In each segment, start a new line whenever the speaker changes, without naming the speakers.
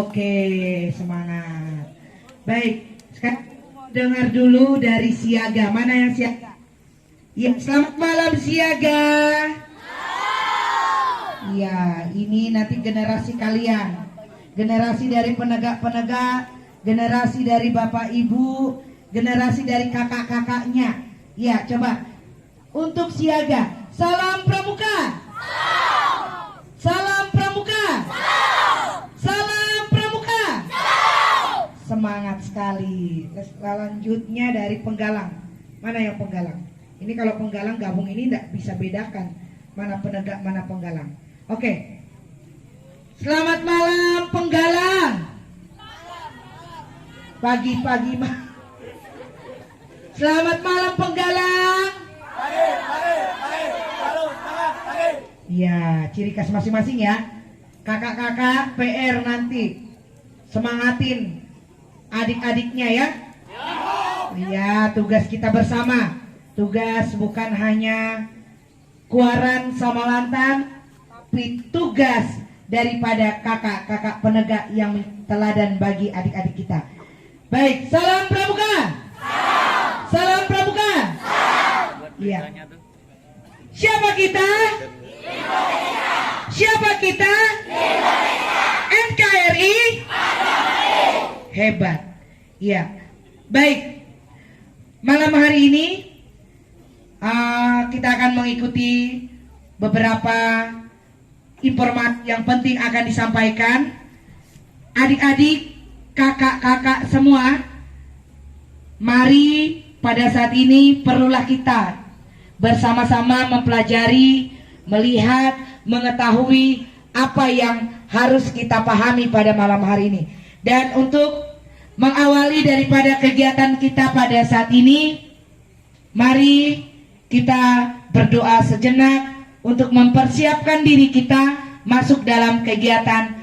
Oke, semangat. Baik, sekarang dengar dulu dari Siaga. Mana yang Siaga? Ya, selamat malam Siaga. Ya, ini nanti generasi kalian. Generasi dari penegak-penegak, generasi dari bapak ibu, generasi dari kakak-kakaknya. Ya, coba. Untuk Siaga, salam pramuka. Salam pramuka. Salam pramuka. Semangat sekali. Selanjutnya dari Penggalang. Mana yang Penggalang? Ini kalau Penggalang gabung ini tidak bisa bedakan mana penegak mana Penggalang. Oke. Selamat malam Penggalang. Pagi-pagi mah. Selamat malam Penggalang. Ya, ciri khas masing-masing ya. Kakak-kakak PR nanti semangatin adik-adiknya ya. Ya, tugas kita bersama. Tugas bukan hanya Kuaran sama Lantan, tapi tugas daripada kakak-kakak penegak yang teladan bagi adik-adik kita. Baik, salam pramuka. Salam pramuka. Iya. Siapa kita? Siapa kita? NKRI. Hebat. Iya. Baik. Malam hari ini kita akan mengikuti beberapa informasi yang penting akan disampaikan. Adik-adik, kakak-kakak semua, mari pada saat ini perlulah kita bersama-sama mempelajari, melihat, mengetahui apa yang harus kita pahami pada malam hari ini. Dan untuk mengawali daripada kegiatan kita pada saat ini, mari kita berdoa sejenak untuk mempersiapkan diri kita masuk dalam kegiatan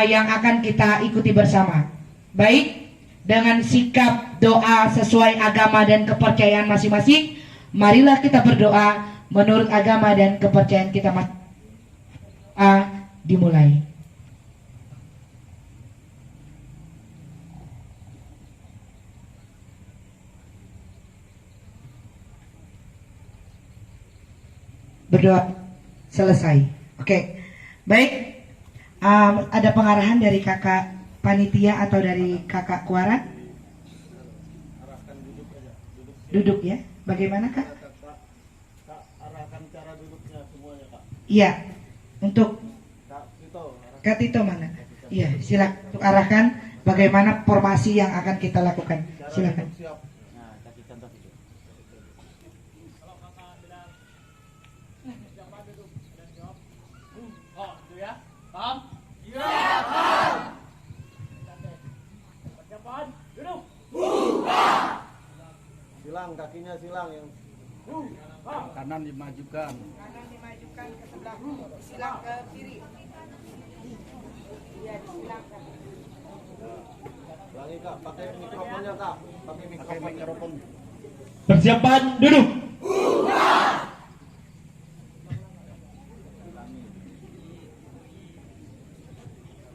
yang akan kita ikuti bersama. Baik, dengan sikap doa sesuai agama dan kepercayaan masing-masing, marilah kita berdoa menurut agama dan kepercayaan kita masing-masing. Dimulai. Berdoa selesai. Oke. Baik. Ada pengarahan dari kakak panitia atau dari kakak Kuaran? Duduk ya. Bagaimana kak?
Arahkan cara duduknya semuanya kak.
Iya. Untuk Kak Tito mana? Iya. Silakan untuk arahkan bagaimana formasi yang akan kita lakukan. Silakan.
Nah, kasih contoh itu. Oh, itu ya. Paham? Iya, paham. Persiapan, duduk. Silang, kakinya silang yang kanan dimajukan.
Kanan dimajukan ke sebelah, silang ke kiri. Iya, disilakan.
Ulangi kak, pakai mikrofonnya kak. Pakai mikrofon.
Persiapan, duduk.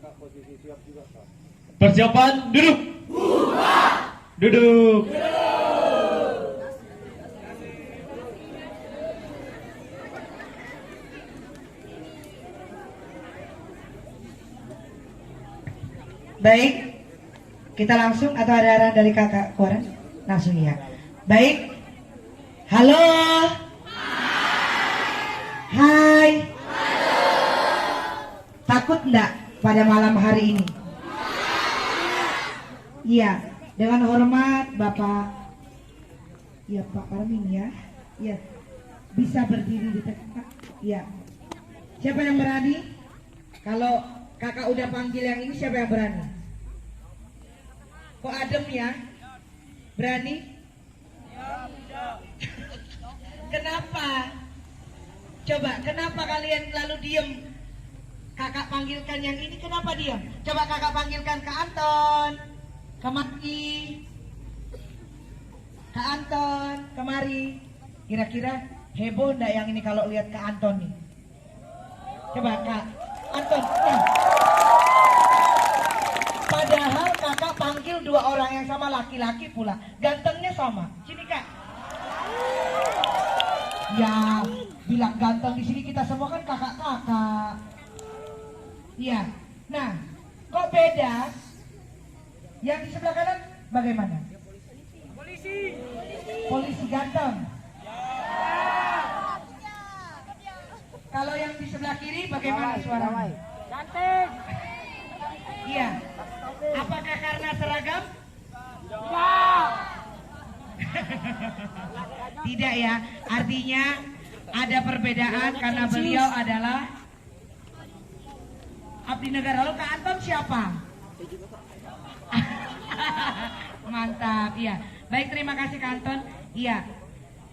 Kak, posisi siap juga kak.
Persiapan, duduk. Duduk.
Baik, kita langsung atau ada arahan dari kakak Kuaran? Langsung ya. Baik, halo. Hai. Takut enggak pada malam hari ini? Iya, dengan hormat Bapak. Iya Pak Armin ya. Iya, bisa berdiri di tengah. Iya. Siapa yang berani? Kalau kakak udah panggil yang ini, siapa yang berani? Kok adem ya? Berani? Kenapa? Coba, kenapa kalian lalu diem? Kakak panggilkan yang ini, kenapa diem? Coba kakak panggilkan Kak Anton. Kemari. Kak Anton, kemari. Kira-kira heboh enggak yang ini kalau lihat Kak Anton nih? Coba Kak Anton. Ya. dua orang yang sama, laki-laki pula, gantengnya sama. Sini Kak. Ya, bilang ganteng di sini kita semua kan kakak-kakak. Iya. Nah, kok beda? Yang di sebelah kanan bagaimana? Polisi ganteng. Kalau yang di sebelah kiri bagaimana suaranya?
Cantik.
Iya. Apakah karena seragam? Tidak ya. Artinya ada perbedaan karena beliau adalah abdi negara. Lalu Kak Anton siapa? Mantap. Iya. Baik, terima kasih Kak Anton. Iya.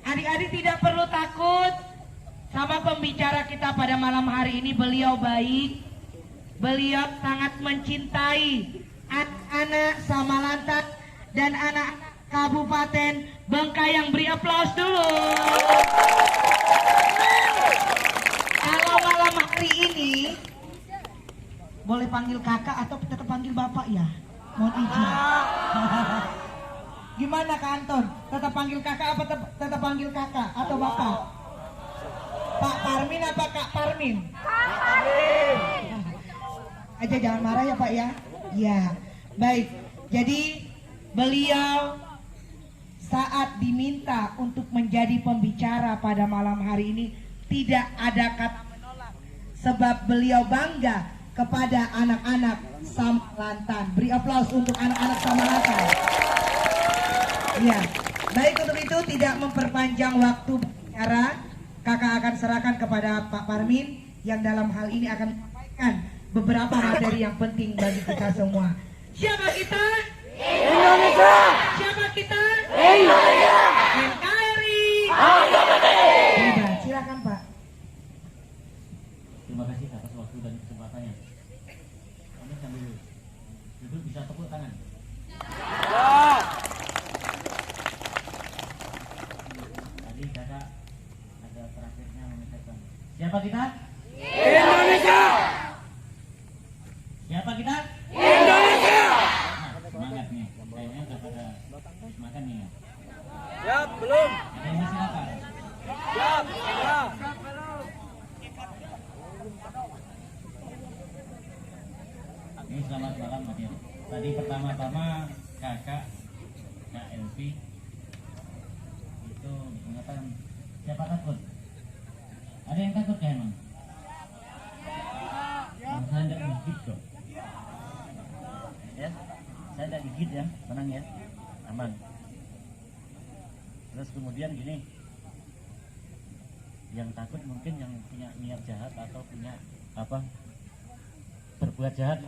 Adik-adik tidak perlu takut sama pembicara kita pada malam hari ini. Beliau baik. Beliau sangat mencintai anak-anak Samalantan dan anak-anak Kabupaten Bengkayang. Beri aplaus dulu. Kalau malam hari ini boleh panggil kakak atau tetap panggil bapak ya? Mohon izin. Gimana Kak Anton? Tetap panggil kakak apa tetap panggil kakak atau bapak? Pak Parmin apa Kak Parmin? Aja jangan marah ya Pak ya. Ya, baik. Jadi beliau saat diminta untuk menjadi pembicara pada malam hari ini tidak ada kata menolak, sebab beliau bangga kepada anak-anak Samalantan. Beri aplaus untuk anak-anak Samalantan. Ya, baik, untuk itu tidak memperpanjang waktu bicara, kakak akan serahkan kepada Pak Parmin yang dalam hal ini akan menyampaikan beberapa materi yang penting bagi kita semua. Siapa kita? Indonesia. Siapa kita? Indonesia. NKRI. Bebas, silakan Pak.
Terima kasih atas waktu dan kesempatannya. Kami sambil duduk bisa tepuk tangan. Tadi kakak ada terakhirnya mengucapkan. Siapa kita? Indonesia. Siapa kita? Indonesia. Nah, semangat nih. Kayaknya udah pada makan nih ya.
Siap, belum?
Ada yang silakan.
Siap, siap.
Ini selamat malam Hadir. Tadi pertama-tama kakak Kak Elvi itu mengatakan siapa takut? Ada yang takut ya emang? Saya tidak gigit kok. Ya, saya tidak gigit ya, tenang ya, aman. Terus kemudian gini, yang takut mungkin yang punya niat jahat atau punya apa berbuat jahat,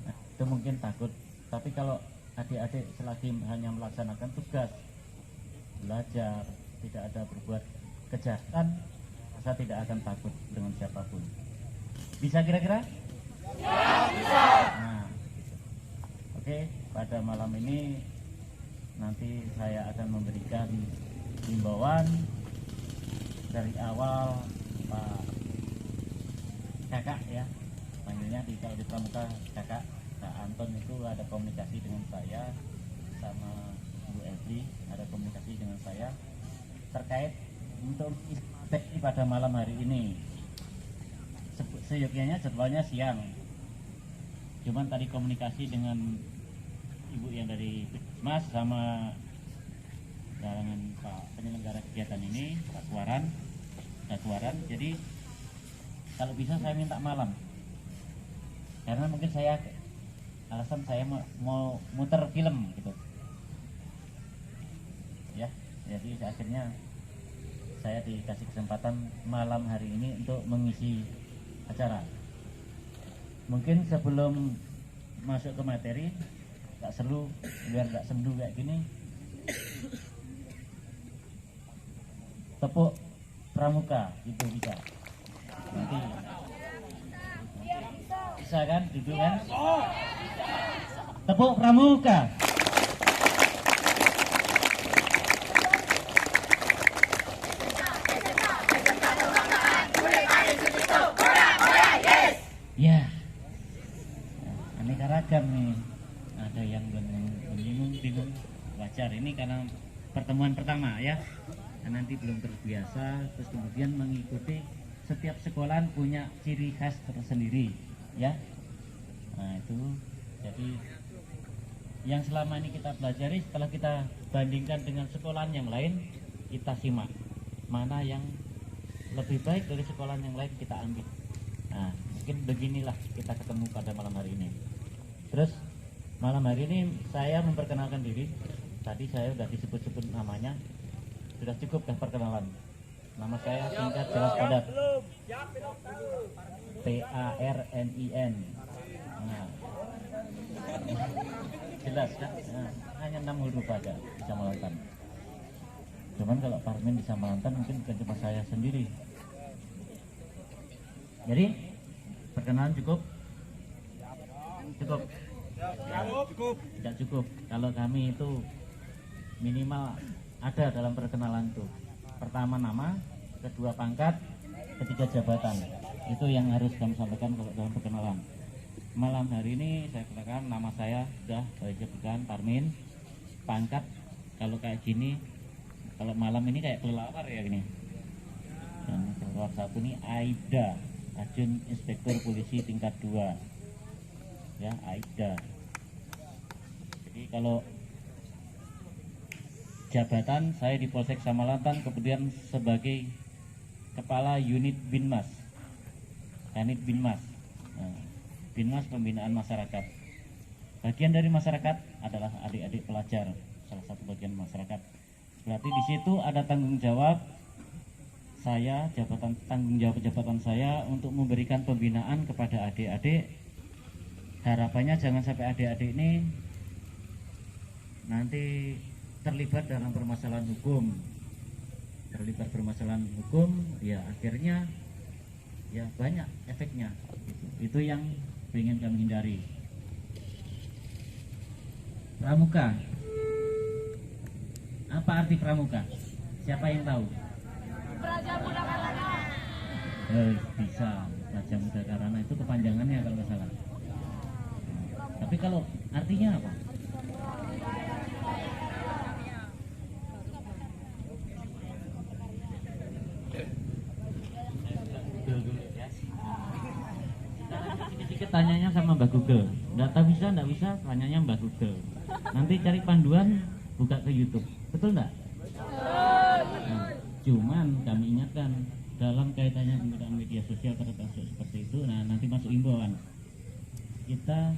nah, itu mungkin takut. Tapi kalau adik-adik selagi hanya melaksanakan tugas, belajar, tidak ada berbuat kejahatan, saya tidak akan takut dengan siapapun. Bisa kira-kira? Ya, bisa. Nah, gitu. Oke, pada malam ini nanti saya akan memberikan himbauan dari awal Pak kakak ya, panggilnya kalau di pramuka kakak. Kak Anton itu ada komunikasi dengan saya, sama Bu Elvi ada komunikasi dengan saya terkait untuk materi pada malam hari ini. Seyogyanya jadwalnya siang, cuman tadi komunikasi dengan ibu yang dari Mas sama jalangan Pak penyelenggara kegiatan ini, Pak Suaran. Jadi kalau bisa saya minta malam, karena mungkin saya alasan saya mau muter film gitu ya. Jadi akhirnya saya dikasih kesempatan malam hari ini untuk mengisi acara. Mungkin sebelum masuk ke materi, gak seru, biar gak sendu kayak gini, tepuk pramuka itu bisa. Nanti bisa kan, duduk kan? Tepuk pramuka. Ya, aneka ragam nih. ada yang bingung, wajar. Ini karena pertemuan pertama ya. Nah, nanti belum terbiasa, terus kemudian mengikuti setiap sekolahan punya ciri khas tersendiri ya. Nah itu jadi yang selama ini kita pelajari, setelah kita bandingkan dengan sekolahan yang lain, kita simak mana yang lebih baik dari sekolahan yang lain, kita ambil. Nah mungkin beginilah kita ketemu pada malam hari ini. Terus malam hari ini saya memperkenalkan diri. Tadi saya sudah disebut-sebut namanya. Sudah cukupkah perkenalan? Nama saya singkat jelas padat. PARNIN. Nah, jelas kan? Nah, hanya 6 huruf aja bisa Malantan. Cuman kalau Parmin bisa Malantan mungkin bukan cuma saya sendiri. Jadi perkenalan cukup? Cukup?
Cukup.
Tidak cukup. Kalau kami itu minimal ada dalam perkenalan itu. Pertama nama, kedua pangkat, ketiga jabatan. Itu yang harus kami sampaikan kalau dalam perkenalan. Malam hari ini saya katakan nama saya sudah saya sebutkan Parmin. Pangkat kalau kayak gini, kalau malam ini kayak kelelawar ya gini. Dan kelelawar satu ini Aida, Ajun Inspektur Polisi tingkat 2. Ya, Aida. Jadi kalau jabatan saya di Polsek Samalantan, kemudian sebagai Kepala Unit Binmas, Kanit Binmas. Nah, Binmas Pembinaan Masyarakat. Bagian dari masyarakat adalah adik-adik pelajar, salah satu bagian masyarakat. Berarti di situ ada tanggung jawab saya, tanggung jawab jabatan saya untuk memberikan pembinaan kepada adik-adik. Harapannya jangan sampai adik-adik ini nanti terlibat dalam permasalahan hukum, ya akhirnya ya banyak efeknya. Itu yang ingin kami hindari. Pramuka, apa arti pramuka? Siapa yang tahu?
Praja Muda Karana.
Bisa, Praja Muda Karana itu kepanjangannya kalau nggak salah. Tapi kalau artinya apa? Tanyanya sama Mbak Google, nggak bisa, tanyanya Mbak Google. Nanti cari panduan, buka ke YouTube, betul nggak? Nah, cuman kami ingatkan dalam kaitannya penggunaan media sosial pada kasus seperti itu. Nah nanti masuk imbauan, kita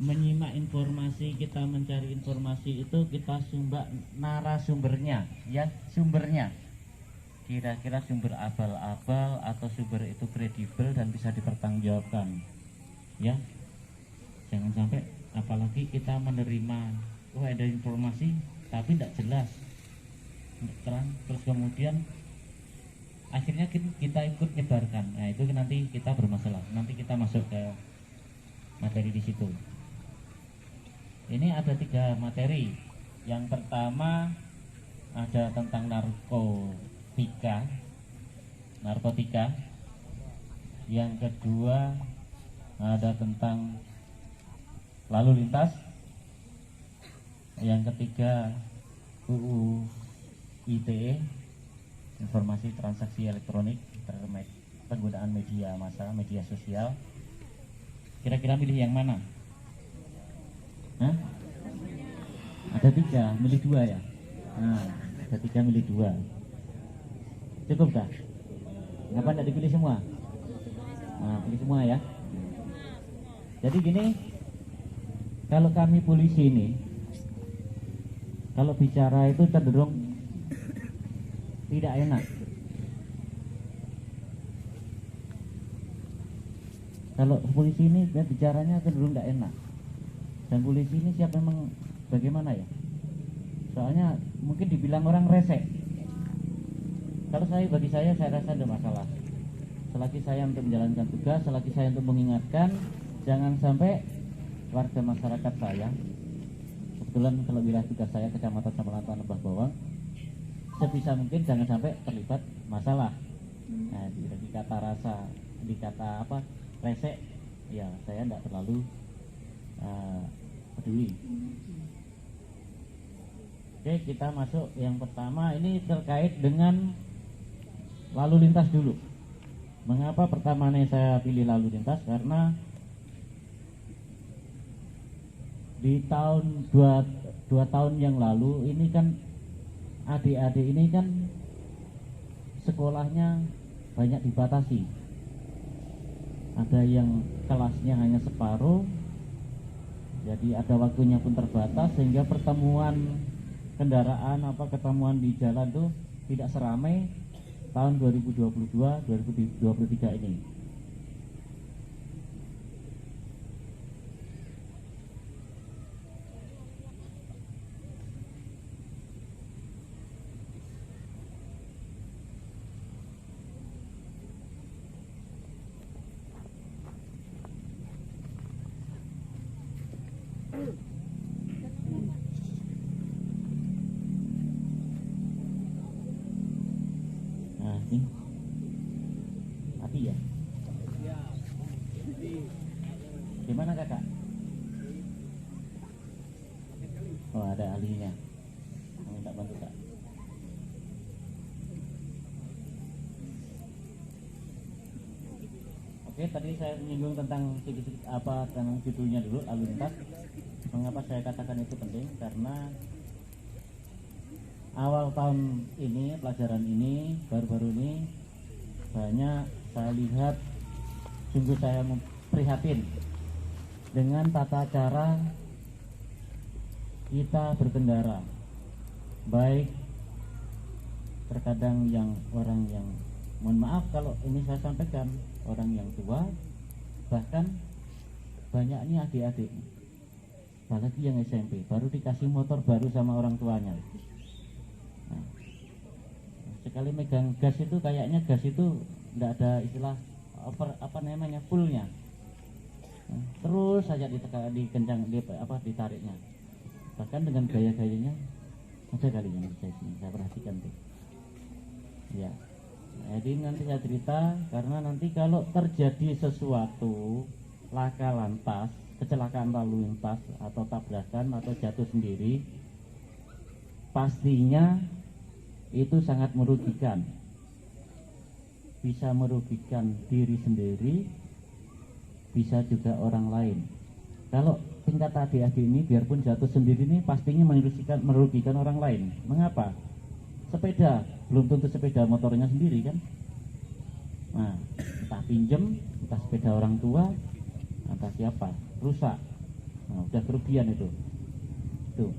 menyimak informasi, kita mencari informasi itu kita sumber narasumbernya, ya sumbernya. Kira-kira sumber abal-abal atau sumber itu kredibel dan bisa dipertanggungjawabkan. Ya, jangan sampai apalagi kita menerima ada informasi tapi tidak jelas, tidak terang, terus kemudian akhirnya kita ikut nyebarkan. Nah itu nanti kita bermasalah. Nanti kita masuk ke materi di situ. Ini ada 3 materi. Yang pertama ada tentang narkotika. Yang kedua ada tentang lalu lintas. Yang ketiga UU ITE, informasi transaksi elektronik terkait penggunaan media massa, media sosial. Kira-kira milih yang mana? Hah? Ada 3, milih 2 ya. Nah, ada 3 milih 2. Cukup kah? Kenapa tidak dipilih semua? Nah, pilih semua ya. Jadi gini, kalau kami polisi ini, kalau bicara itu cenderung tidak enak. Kalau polisi ini bicaranya cenderung tidak enak. Dan polisi ini siapa memang bagaimana ya? Soalnya mungkin dibilang orang resek. Kalau bagi saya rasa ada masalah. Selagi saya untuk menjalankan tugas, selagi saya untuk mengingatkan, jangan sampai warga masyarakat saya, kebetulan kalau wilayah tugas saya Kecamatan Samalantan Lebah Bawang, sebisa mungkin jangan sampai terlibat masalah. Nah, di kata rasa, di kata resek, ya saya tidak terlalu peduli. Oke, kita masuk yang pertama, ini terkait dengan lalu lintas dulu. Mengapa pertama nih saya pilih lalu lintas? Karena di tahun dua tahun yang lalu ini kan adik-adik ini kan sekolahnya banyak dibatasi. Ada yang kelasnya hanya separuh, jadi ada waktunya pun terbatas, sehingga pertemuan kendaraan ketemuan di jalan tuh tidak seramai tahun 2022-2023 ini. Nah, ini mati ya? Gimana kakak? Oh, ada ahlinya. Minta bantu kak. Oke, tadi saya menyinggung tentang sedikit tentang judulnya dulu, lalu lintas. Mengapa saya katakan itu penting? Karena awal tahun ini, pelajaran ini, baru-baru ini banyak saya lihat, sungguh saya prihatin dengan tata cara kita berkendara. Baik terkadang orang yang, mohon maaf kalau ini saya sampaikan, orang yang tua, bahkan banyaknya adik-adik, apalagi yang SMP, baru dikasih motor baru sama orang tuanya. Nah, sekali megang gas itu kayaknya gas itu tidak ada istilah fullnya. Nah, terus saja ditariknya, bahkan dengan gaya-gayanya ada kali yang saya perhatikan tuh. Ya, jadi nanti saya cerita, karena nanti kalau terjadi sesuatu laka lantas, kecelakaan lalu lintas atau tabrakan atau jatuh sendiri, pastinya itu sangat merugikan. Bisa merugikan diri sendiri, bisa juga orang lain. Kalau tingkat adik-adik ini biarpun jatuh sendiri ini pastinya merugikan orang lain. Mengapa? Sepeda, belum tentu sepeda motornya sendiri kan. Nah, entah pinjem, entah sepeda orang tua, entah siapa, rusak. Nah, udah kerugian itu. Tuh.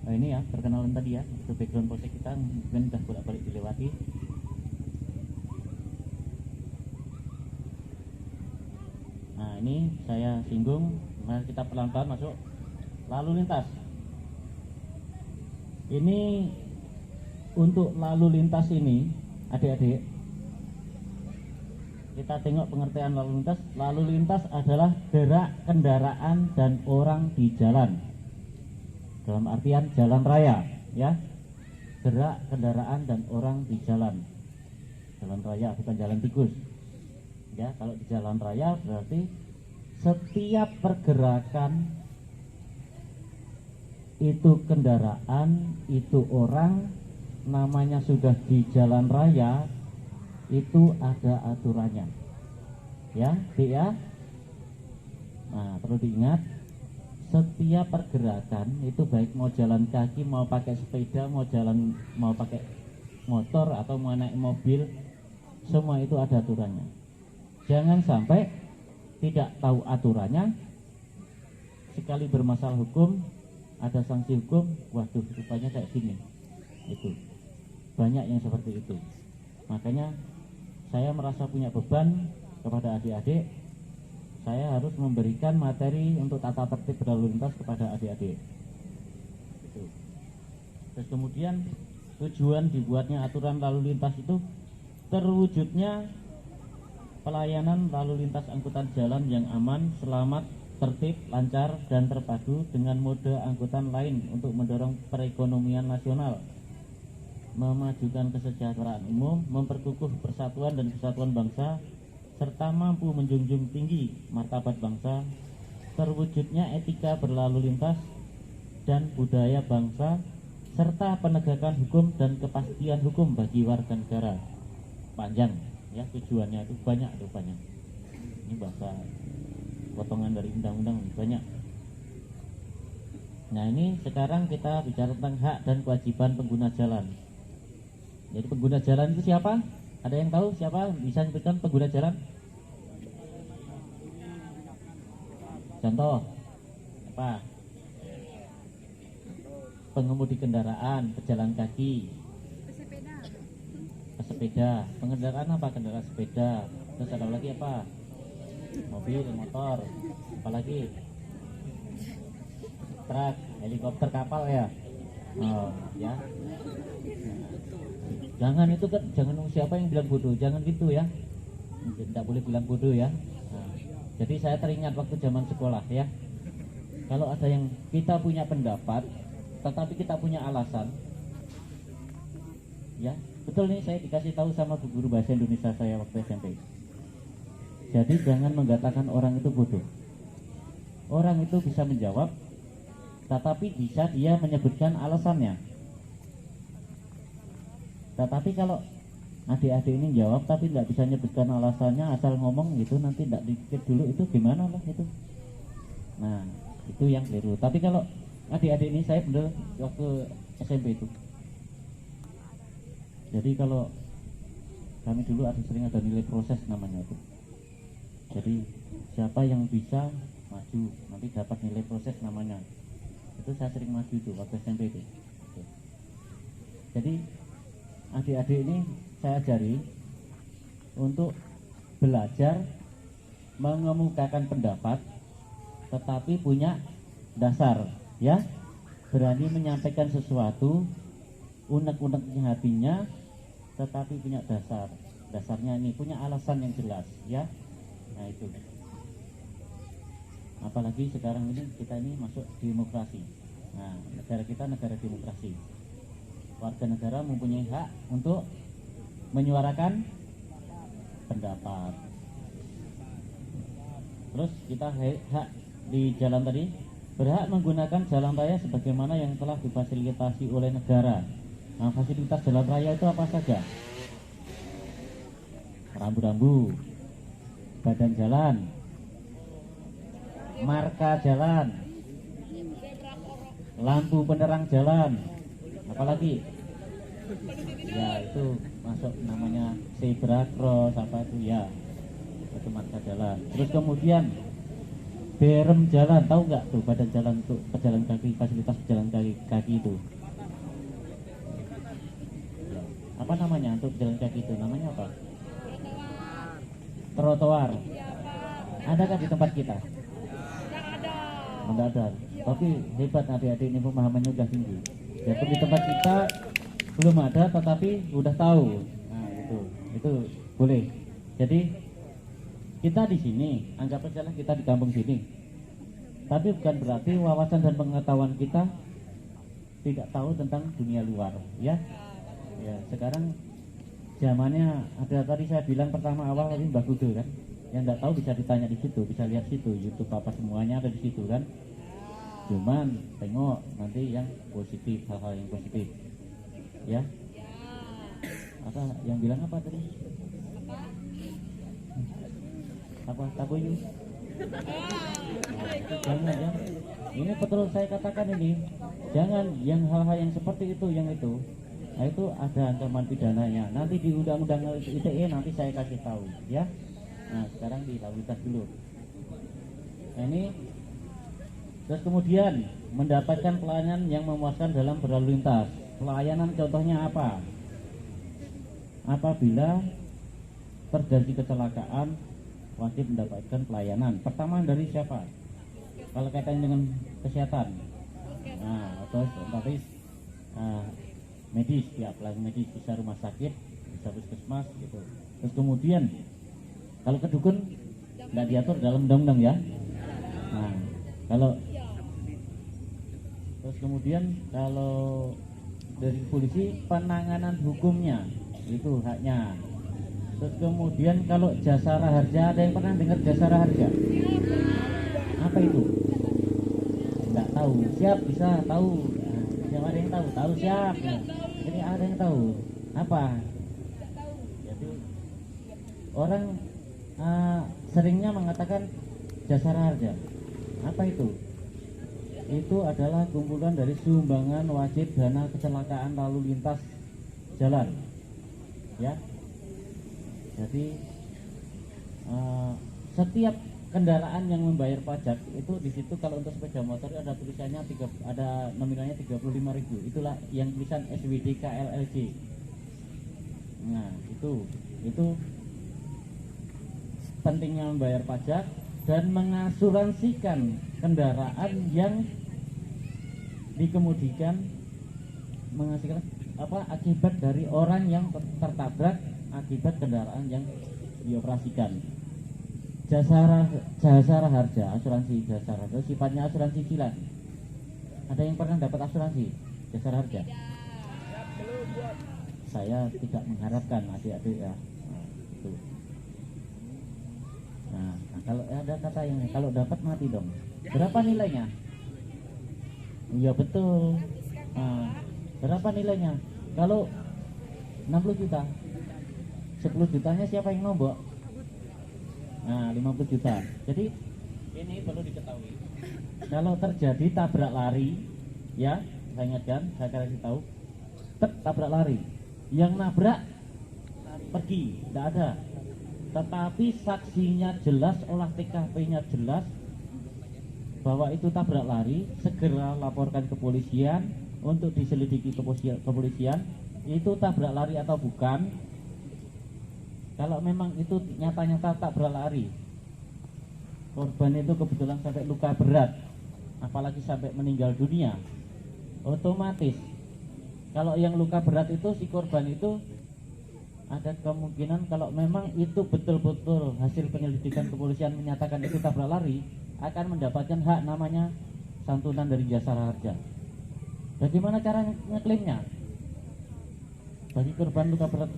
Nah, ini ya perkenalan tadi ya, itu background polsek kita, mungkin sudah bolak-balik dilewati. Nah, ini saya singgung, mari kita pelan-pelan masuk lalu lintas. Ini untuk lalu lintas ini, adik-adik, kita tengok pengertian lalu lintas. Lalu lintas adalah gerak kendaraan dan orang di jalan, dalam artian jalan raya, ya. Gerak kendaraan dan orang di jalan raya, bukan jalan tikus. Ya, kalau di jalan raya berarti setiap pergerakan itu kendaraan, itu orang, namanya sudah di jalan raya, itu ada aturannya. Ya, ya. Nah, perlu diingat, setiap pergerakan itu baik mau jalan kaki, mau pakai sepeda, mau pakai motor atau mau naik mobil, semua itu ada aturannya. Jangan sampai tidak tahu aturannya, sekali bermasalah hukum, ada sanksi hukum, waduh rupanya kayak gini. Itu banyak yang seperti itu. Makanya saya merasa punya beban kepada adik-adik. Saya harus memberikan materi untuk tata tertib berlalu lintas kepada adik-adik. Itu. Terus kemudian tujuan dibuatnya aturan lalu lintas itu terwujudnya pelayanan lalu lintas angkutan jalan yang aman, selamat, tertib, lancar, dan terpadu dengan mode angkutan lain untuk mendorong perekonomian nasional, memajukan kesejahteraan umum, memperkukuh persatuan dan kesatuan bangsa, serta mampu menjunjung tinggi martabat bangsa terwujudnya etika berlalu lintas dan budaya bangsa serta penegakan hukum dan kepastian hukum bagi warga negara. Panjang ya tujuannya, itu banyak. Ini bahasa potongan dari undang-undang banyak. Nah, ini sekarang kita bicara tentang hak dan kewajiban pengguna jalan. Jadi pengguna jalan itu siapa? Ada yang tahu siapa? Bisa sebutkan pengguna jalan? Contoh apa? Pengemudi kendaraan, pejalan kaki, pesepeda. Pengendaraan apa? Kendaraan sepeda. Terus ada lagi apa? Mobil, motor. Apalagi? Truk, helikopter, kapal ya. Oh, ya. Jangan itu kan, jangan siapa yang bilang bodoh, jangan gitu ya. Tidak boleh bilang bodoh ya. Nah, jadi saya teringat waktu zaman sekolah ya. Kalau ada yang kita punya pendapat, tetapi kita punya alasan, ya betul nih, saya dikasih tahu sama guru bahasa Indonesia saya waktu SMP. Jadi jangan mengatakan orang itu bodoh. Orang itu bisa menjawab, tetapi bisa dia menyebutkan alasannya. Tetapi kalau adik-adik ini jawab tapi tidak bisa menyebutkan alasannya, asal ngomong gitu, nanti tidak dipikir dulu, itu gimana lah itu. Nah, itu yang keliru. Tapi kalau adik-adik ini, saya bener waktu SMP itu. Jadi kalau kami dulu sering ada nilai proses namanya itu. Jadi siapa yang bisa maju nanti dapat nilai proses namanya. Itu saya sering maju itu waktu SMP itu. Jadi adik-adik ini saya ajari untuk belajar mengemukakan pendapat tetapi punya dasar, ya, berani menyampaikan sesuatu, unek-uneknya hatinya, tetapi punya dasar. Dasarnya ini punya alasan yang jelas, ya. Nah itu. Apalagi sekarang ini kita ini masuk demokrasi. Nah, negara kita negara demokrasi. Warga negara mempunyai hak untuk menyuarakan pendapat. Terus kita hak di jalan tadi, berhak menggunakan jalan raya sebagaimana yang telah difasilitasi oleh negara. Nah, fasilitas jalan raya itu apa saja? Rambu-rambu, badan jalan, marka jalan, lampu penerang jalan, apalagi? Ya itu masuk namanya zebra cross, apa itu ya, itu marka jalan. Terus kemudian berem jalan, tahu nggak tuh badan jalan untuk pejalan kaki, fasilitas pejalan kaki itu? Apa namanya untuk pejalan kaki itu? Namanya apa? Trotoar. Adakah di tempat kita? Tidak ada. Tapi hebat adik-adik ini, pemahamannya sudah tinggi. Ya, di tempat kita belum ada, tetapi udah tahu. Nah itu boleh. Jadi kita di sini, anggap saja kita di kampung sini. Tapi bukan berarti wawasan dan pengetahuan kita tidak tahu tentang dunia luar, ya. Ya, sekarang zamannya ada, tadi saya bilang pertama awal tadi Mbak Google kan. Yang tidak tahu bisa ditanya di situ, bisa lihat situ, YouTube apa semuanya ada di situ kan. Cuman tengok nanti yang positif, hal-hal yang positif, ya. Apa yang bilang apa tadi? Apa taboyu? Jangan ya. Ini betul saya katakan ini. Jangan yang hal-hal yang seperti itu, yang itu. Nah, itu ada ancaman pidananya. Nanti di undang-undang ITE nanti saya kasih tahu, ya. Nah, sekarang di lalu lintas dulu. Nah, ini terus kemudian mendapatkan pelayanan yang memuaskan dalam berlalu lintas. Pelayanan contohnya apa? Apabila terjadi kecelakaan, wajib mendapatkan pelayanan. Pertama dari siapa? Kalau kaitannya dengan kesehatan. Nah, terus otomatis medis, ya, pelayanan medis, bisa rumah sakit, bisa puskesmas gitu. Terus kemudian kalau ke dukun nggak diatur dalam undang-undang, ya. Nah, kalau terus kemudian kalau dari polisi, penanganan hukumnya itu haknya. Terus kemudian kalau jasara harja, ada yang pernah dengar jasara harja? Apa Apa itu? Nggak tahu. Siap bisa tahu. Nah, siapa ada yang tahu? Tahu siap. Nah, jadi ada yang tahu. Apa? Jadi orang seringnya mengatakan jasara harja. Apa itu? Itu adalah kumpulan dari sumbangan wajib dana kecelakaan lalu lintas jalan, ya. Jadi setiap kendaraan yang membayar pajak itu di situ kalau untuk sepeda motor ada tulisannya ada nominalnya 35.000. Itulah yang tulisan SWD KLLJ. Nah, itu pentingnya membayar pajak dan mengasuransikan kendaraan yang dikemudikan, menghasilkan akibat dari orang yang tertabrak akibat kendaraan yang dioperasikan. Jasara harja, asuransi jasara harja sifatnya asuransi cicilan. Ada yang pernah dapat asuransi jasara harja? Saya tidak mengharapkan adik-adik ya. Nah, itu. Nah, kalau ada kata yang kalau dapat mati dong. Berapa nilainya? Iya betul. Nah, berapa nilainya? Kalau 60 juta, 10 jutanya siapa yang nombok? Nah, 50 juta. Jadi ini perlu diketahui. Kalau terjadi tabrak lari, ya, saya ingatkan, saya kasih tahu, tabrak lari. Yang nabrak pergi, tidak ada. Tetapi saksinya jelas, olah TKP-nya jelas bahwa itu tabrak lari, segera laporkan kepolisian untuk diselidiki kepolisian itu tabrak lari atau bukan. Kalau memang itu nyata-nyata tabrak lari, korban itu kebetulan sampai luka berat, apalagi sampai meninggal dunia, otomatis kalau yang luka berat itu si korban itu ada kemungkinan kalau memang itu betul-betul hasil penyelidikan kepolisian menyatakan itu tabrak lari, akan mendapatkan hak namanya santunan dari jasara harja. Bagaimana cara ngeklaimnya? Bagi korban luka berat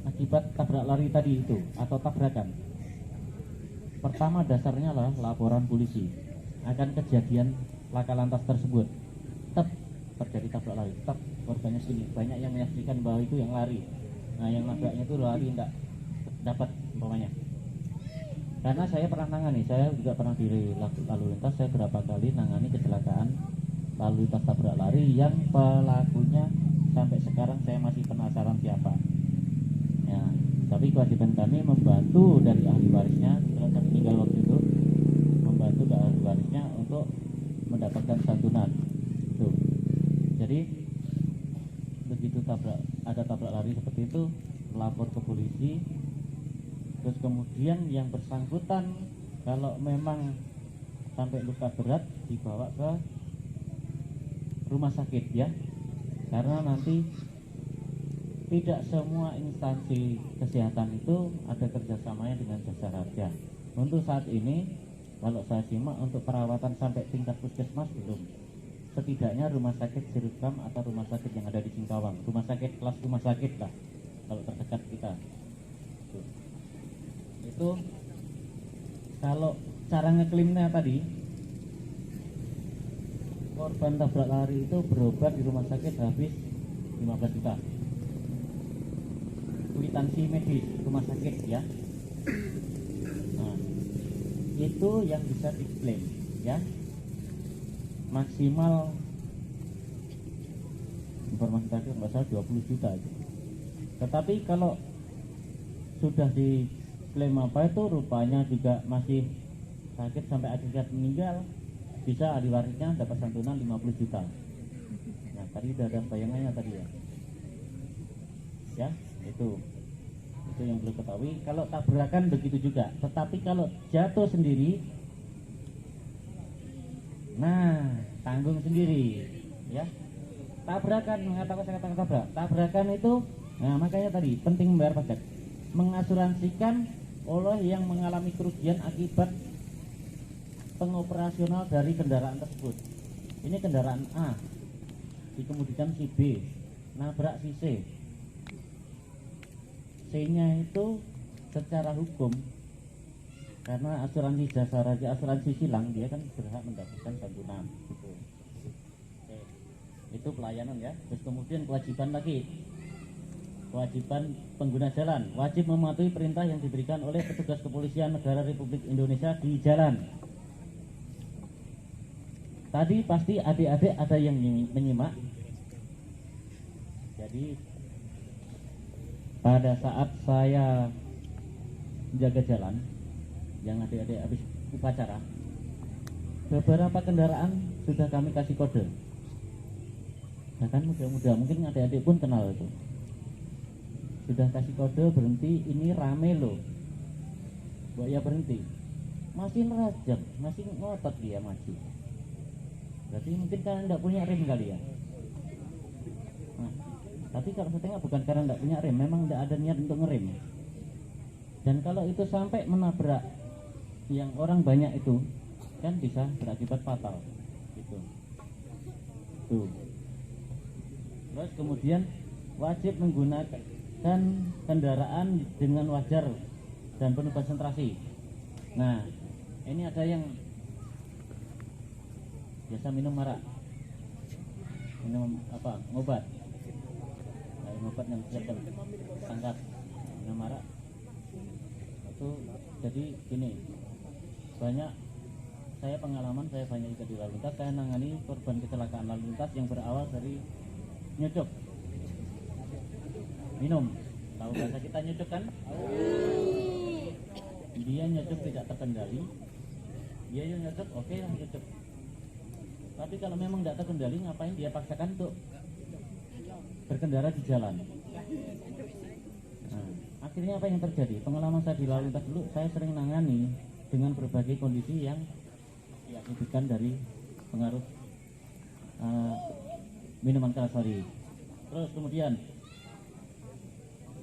akibat tabrak lari tadi itu atau tabrakan, pertama dasarnya adalah laporan polisi akan kejadian laka lantas tersebut. Terjadi tabrak lari, korbannya sini, banyak yang menyaksikan bahwa itu yang lari. Nah, yang nabraknya itu lari tidak dapat umpamanya. Karena saya pernah nangani, saya juga pernah di lalu lintas, saya berapa kali nangani kecelakaan lalu lintas tabrak lari yang pelakunya sampai sekarang saya masih penasaran siapa. Ya, tapi kewajiban kami membantu dari ahli warisnya, setelah kami tinggal waktu itu, membantu dari ahli warisnya untuk mendapatkan santunan. Tuh. Jadi begitu ada tabrak lari seperti itu, lapor ke polisi, terus kemudian yang bersangkutan kalau memang sampai luka berat dibawa ke rumah sakit ya, karena nanti tidak semua instansi kesehatan itu ada kerjasamanya dengan jasara harja. Untuk saat ini kalau saya simak untuk perawatan sampai tingkat puskesmas belum. Setidaknya rumah sakit Sirikam atau rumah sakit yang ada di Singkawang, rumah sakit kelas rumah sakit lah kalau terdekat kita. Itu kalau cara ngeklaimnya tadi, korban tabrak lari itu berobat di rumah sakit habis 15 juta. Kwitansi medis rumah sakit ya. Nah, itu yang bisa diklaim ya. Maksimal informasi tadi nggak salah 20 juta aja. Tetapi kalau sudah diklaim apa itu rupanya juga masih sakit sampai akibat meninggal, bisa ahli warisnya dapat santunan 50 juta. Nah, tadi sudah ada bayangannya tadi ya. Ya, itu yang perlu ketahui. Kalau tabrakan begitu juga. Tetapi kalau jatuh sendiri, nah, tanggung sendiri, ya. Tabrakan, mengatakan saya katakan tabrakan itu, nah makanya tadi penting membayar pajak, mengasuransikan oleh yang mengalami kerugian akibat pengoperasional dari kendaraan tersebut. Ini kendaraan A, dikemudikan si B, nabrak si C. C-nya itu secara hukum Karena asuransi jasara, asuransi silang dia kan berhak mendapatkan santunan gitu. Oke. Itu pelayanan ya. Terus kemudian kewajiban lagi. Kewajiban pengguna jalan wajib mematuhi perintah yang diberikan oleh petugas kepolisian negara Republik Indonesia di jalan. Tadi pasti adik-adik ada yang menyimak. Jadi pada saat saya menjaga jalan, yang adik-adik habis upacara, beberapa kendaraan sudah kami kasih kode. Bahkan muda-muda mungkin adik-adik pun kenal itu. Sudah kasih kode berhenti, ini rame loh. Mbak ya berhenti. Masih nerajam, masih ngotot dia maju. Berarti mungkin kalian tidak punya rem kali ya. Nah, tapi kalau saya tengok bukan karena tidak punya rem, memang tidak ada niat untuk ngerem. Dan kalau itu sampai menabrak yang orang banyak itu kan bisa berakibat fatal gitu. Tuh. Terus kemudian wajib menggunakan kendaraan dengan wajar dan penuh konsentrasi. Nah, ini ada yang biasa minum arak, minum apa, obat, obat yang siap tangkat, minum arak. Itu jadi gini, banyak saya pengalaman, saya banyak ikut di lalu lintas, saya nangani korban kecelakaan lalu lintas yang berawal dari nyucuk minum. Tahu bahasa kita nyucuk kan? Dia nyucuk tidak terkendali, dia yang nyucuk oke lah nyucuk. Tapi kalau memang tidak terkendali, ngapain dia paksakan untuk berkendara di jalan? Nah, akhirnya apa yang terjadi? Pengalaman saya di lalu lintas dulu, saya sering nangani dengan berbagai kondisi yang diakibatkan dari pengaruh minuman keras tadi. Terus kemudian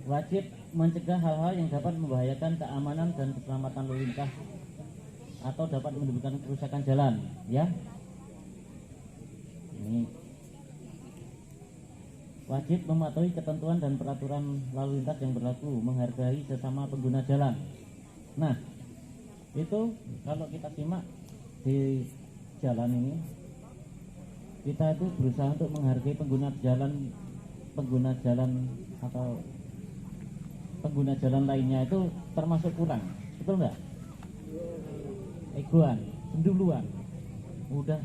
wajib mencegah hal-hal yang dapat membahayakan keamanan dan keselamatan lalu lintas atau dapat menimbulkan kerusakan jalan, ya. Ini wajib mematuhi ketentuan dan peraturan lalu lintas yang berlaku, menghargai sesama pengguna jalan. Nah, itu kalau kita simak di jalan ini, kita itu berusaha untuk menghargai pengguna jalan atau pengguna jalan lainnya itu termasuk kurang, betul nggak? Egoan, penduluan, udah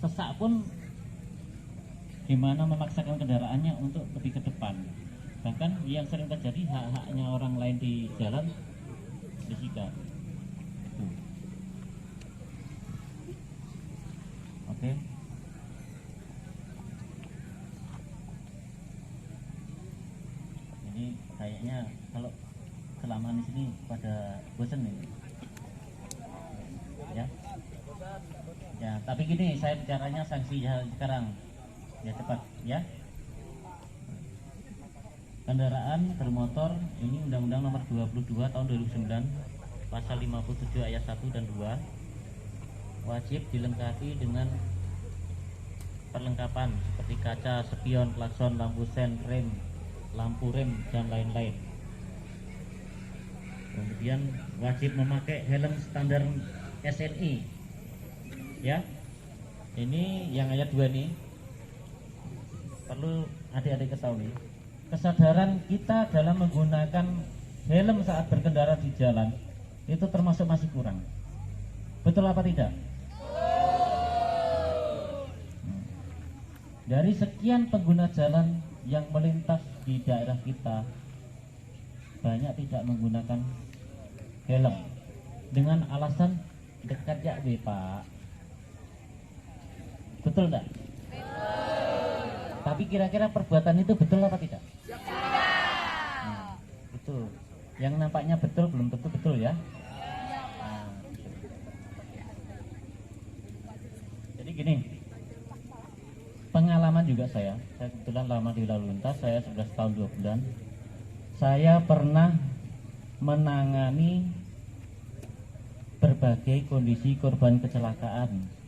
sesak pun gimana memaksakan kendaraannya untuk lebih ke depan. Bahkan yang sering terjadi hak-haknya orang lain di jalan disikat. Oke. Jadi kayaknya kalau kelamaan di sini pada bosan nih. Ya. Ya, tapi gini, saya bicaranya sanksi sekarang. Ya cepat, ya. Kendaraan bermotor ini Undang-Undang Nomor 22 Tahun 2009 Pasal 57 ayat 1 dan 2 wajib dilengkapi dengan perlengkapan seperti kaca, spion, klakson, lampu sen, rem, lampu rem dan lain-lain. Kemudian wajib memakai helm standar SNI. Ya. Ini yang ayat 2 nih. Perlu adik-adik ketahui, kesadaran kita dalam menggunakan helm saat berkendara di jalan itu termasuk masih kurang. Betul apa tidak? Dari sekian pengguna jalan yang melintas di daerah kita, banyak tidak menggunakan helm dengan alasan dekat ya Pak. Betul enggak? Tapi kira-kira perbuatan itu betul apa tidak? Betul. Yang nampaknya betul belum tentu betul ya. Jadi gini, pengalaman juga saya kebetulan lama di lalu lintas, saya 11 tahun 2 bulan. Saya pernah menangani berbagai kondisi korban kecelakaan.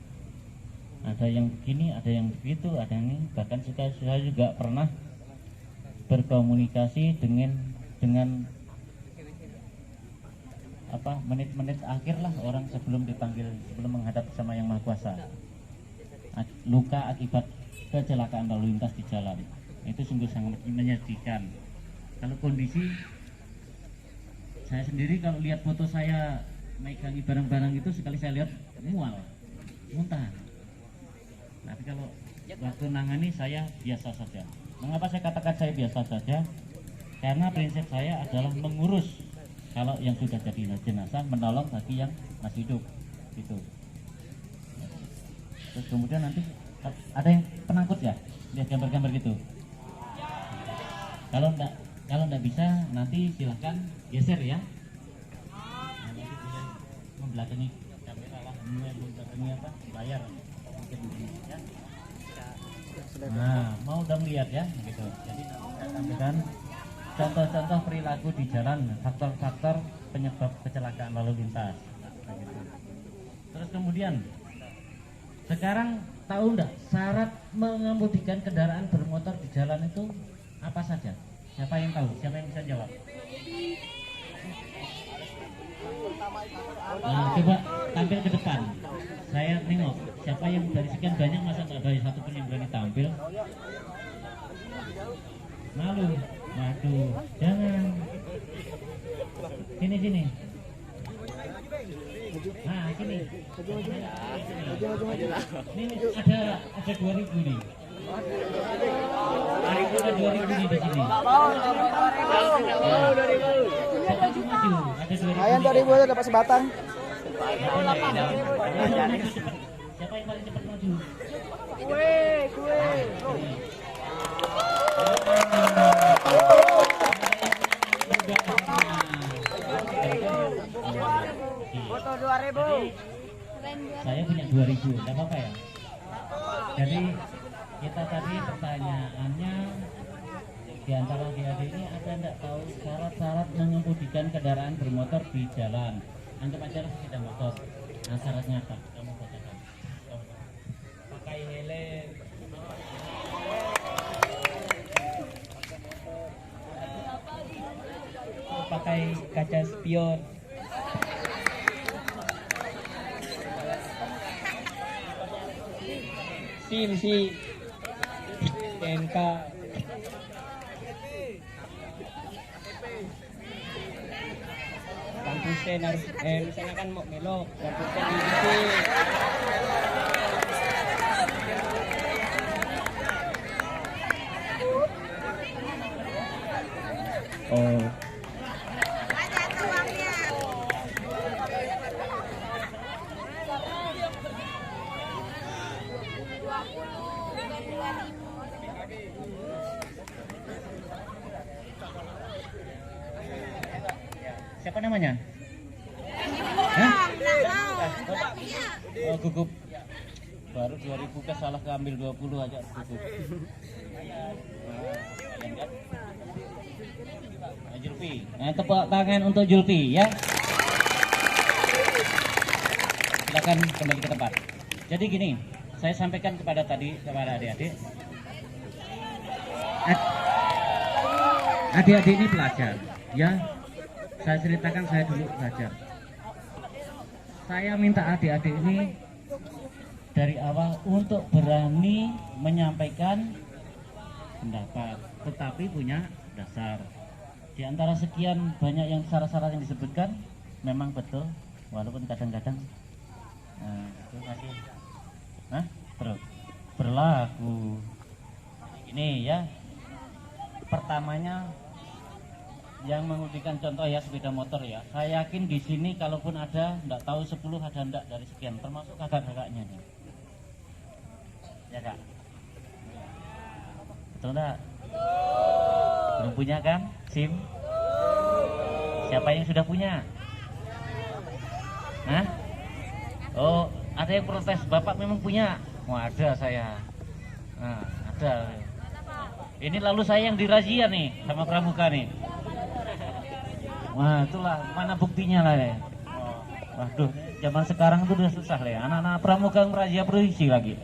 Ada yang begini, ada yang begitu, ada yang ini. Bahkan saya juga pernah berkomunikasi dengan menit-menit akhir lah orang sebelum dipanggil, sebelum menghadap sama Yang Maha Kuasa. Luka akibat kecelakaan lalu lintas di jalan itu sungguh sangat menyedihkan. Kalau kondisi saya sendiri, kalau lihat foto saya megangi barang-barang itu, sekali saya lihat mual, muntah. Tapi kalau waktu nangani saya biasa saja. Mengapa saya katakan saya biasa saja? Karena prinsip saya adalah mengurus kalau yang sudah jadi jenazah, menolong bagi yang masih hidup gitu. Terus kemudian nanti ada yang penakut ya, lihat gambar-gambar gitu. Kalau enggak bisa, nanti silahkan geser ya. Nanti boleh membelakangi kamera lah, membelakangi apa, layar mungkin begini ya. Nah, mau dong lihat ya, gitu. Jadi saya sampaikan contoh-contoh perilaku di jalan, faktor-faktor penyebab kecelakaan lalu lintas. Gitu. Terus kemudian, sekarang tahu enggak syarat mengemudikan kendaraan bermotor di jalan itu apa saja? Siapa yang tahu? Siapa yang bisa jawab? Nah, coba tampil ke depan. Saya nengok siapa yang dari sekian banyak, masa nggak ada satu pun yang berani tampil? Malu? Waduh, jangan. Sini. Nah, sini. Ini ada 2000 nih. Ada 2000 nih di sini.
Ayam 2000 dapat sebatang.
Siapa yang paling cepat maju?
Kue. Foto 2000.
Saya punya 2000, enggak apa-apa ya? Jadi kita tadi pertanyaannya, di antara adik-adik ini ada enggak tahu syarat-syarat mengemudikan kendaraan bermotor di jalan? Anggap aja lah sepeda motor. Nah, syaratnya apa? Kamu bacakan. Pakai helm. Pakai kaca spion.
SIM NK. Kampusnya harus misalnya kan mau melok, kampusnya di sini. Oh.
Siapa namanya? Hah? Oh, gugup. Baru 2000 ke salah keambil 20 aja gugup. Nah, Julfi. Nah, tepuk tangan untuk Julfi ya. Silakan kembali ke tempat. Jadi gini, saya sampaikan kepada adik-adik. Adik-adik ini pelajar, ya. Saya ceritakan saya dulu pelajar. Saya minta adik-adik ini dari awal untuk berani menyampaikan pendapat, tetapi punya dasar. Di antara sekian banyak yang syarat-syarat yang disebutkan, memang betul, walaupun kadang-kadang itu masih berlaku. Ini ya, pertamanya yang mengudikan contoh ya sepeda motor ya. Saya yakin di sini kalaupun ada, enggak tahu 10 ada enggak dari sekian, termasuk kakak-kakaknya nih. Ya kak, betul enggak? Belum punya kan SIM? Siapa yang sudah punya? Hah? Oh, ada yang protes, bapak memang punya. Oh, ada saya. Nah, ada. Ini lalu saya yang dirazia nih sama pramuka nih. Wah, itulah mana buktinya lah ya. Waduh, zaman sekarang itu udah susah lah ya. Anak-anak pramuka merazia polisi lagi.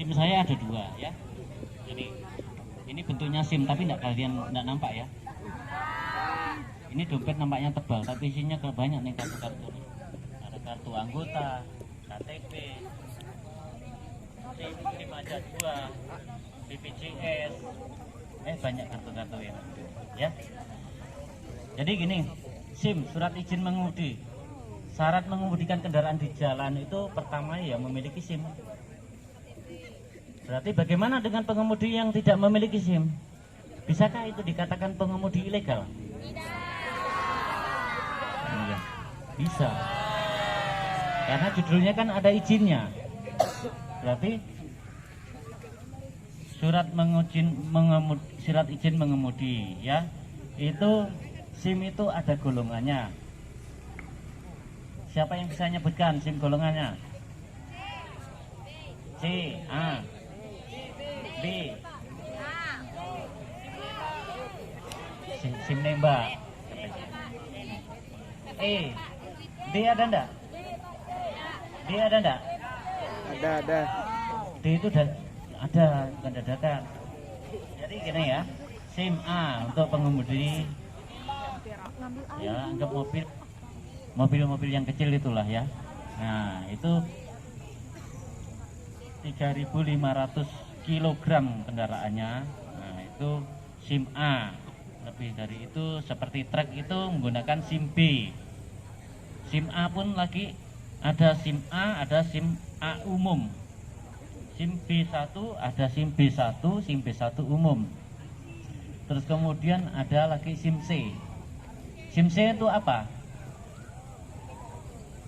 SIM saya ada 2 ya. Ini bentuknya SIM tapi enggak nampak ya. Ini dompet nampaknya tebal tapi isinya banyak nih kartu-kartu nih. Ada kartu anggota, KTP, SIM aja 2, BPJS, banyak kartu-kartu ya. Jadi gini, SIM surat izin mengemudi. Syarat mengemudikan kendaraan di jalan itu pertama ya memiliki SIM. Berarti bagaimana dengan pengemudi yang tidak memiliki SIM? Bisakah itu dikatakan pengemudi ilegal? Iya, bisa. Karena judulnya kan ada izinnya. Berarti surat izin mengemudi ya. Itu SIM itu ada golongannya. Siapa yang bisa nyebutkan SIM golongannya? C, A, B, SIM nembak. E, D ada enggak? D ada enggak?
Ada.
D itu ada, bukan dadakan. Jadi gini ya, SIM A untuk pengemudi, ya anggap mobil yang kecil itulah ya. Nah itu 3.500 kilogram kendaraannya. Nah itu SIM A. Lebih dari itu seperti truk itu menggunakan SIM B. SIM A pun lagi ada SIM A, ada SIM A umum. SIM B1 ada SIM B1, SIM B1 umum. Terus kemudian ada lagi SIM C. SIM C itu apa?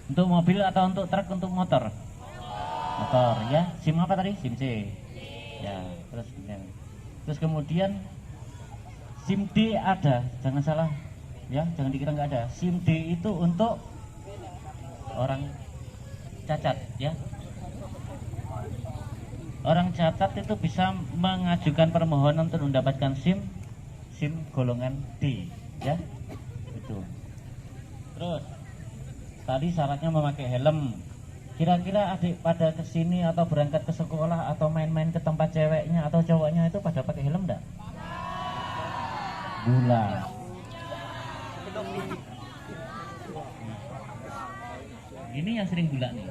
Untuk mobil atau untuk truk, untuk motor? Motor ya. SIM apa tadi? SIM C. Ya, terus kemudian SIM D ada, jangan salah ya, jangan dikira nggak ada. SIM D itu untuk orang cacat ya. Orang cacat itu bisa mengajukan permohonan untuk mendapatkan SIM golongan D ya. Itu. Terus tadi syaratnya memakai helm. Kira-kira adik pada kesini atau berangkat ke sekolah atau main-main ke tempat ceweknya atau cowoknya itu pada pakai helm enggak? Gula. Ini yang sering gula nih.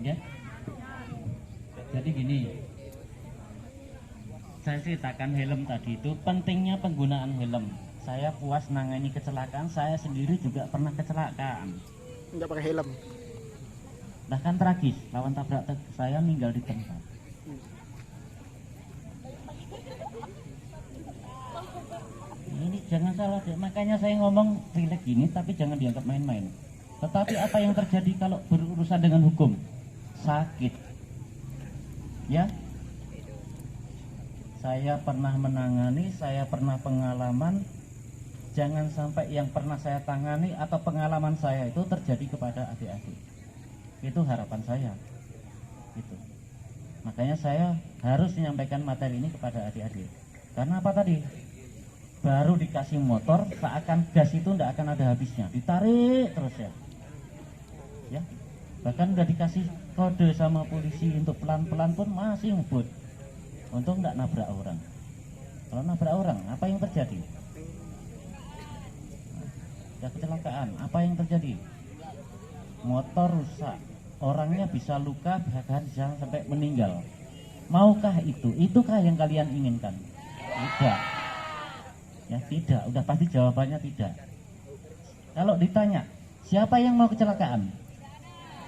Ya. Jadi gini. Saya ceritakan helm tadi itu pentingnya penggunaan helm. Saya puas nangani kecelakaan, saya sendiri juga pernah kecelakaan.
Enggak pakai helm.
Bahkan tragis, lawan tabrak truk saya meninggal di tempat. Ini jangan salah, makanya saya ngomong rileks gini tapi jangan dianggap main-main. Tetapi apa yang terjadi kalau berurusan dengan hukum? Sakit. Ya. Saya pernah menangani, saya pernah pengalaman. Jangan sampai yang pernah saya tangani atau pengalaman saya itu terjadi kepada adik-adik. Itu harapan saya. Gitu. Makanya saya harus menyampaikan materi ini kepada adik-adik. Karena apa tadi? Baru dikasih motor, seakan gas itu tidak akan ada habisnya, ditarik terus ya. Ya, bahkan udah dikasih kode sama polisi untuk pelan-pelan pun masih ngebut. Untung tidak nabrak orang. Kalau nabrak orang, apa yang terjadi? Ya kecelakaan. Apa yang terjadi? Motor rusak, orangnya bisa luka, bahkan bisa sampai meninggal. Maukah itu? Itukah yang kalian inginkan? Tidak. Ya tidak, udah pasti jawabannya tidak. Kalau ditanya, siapa yang mau kecelakaan?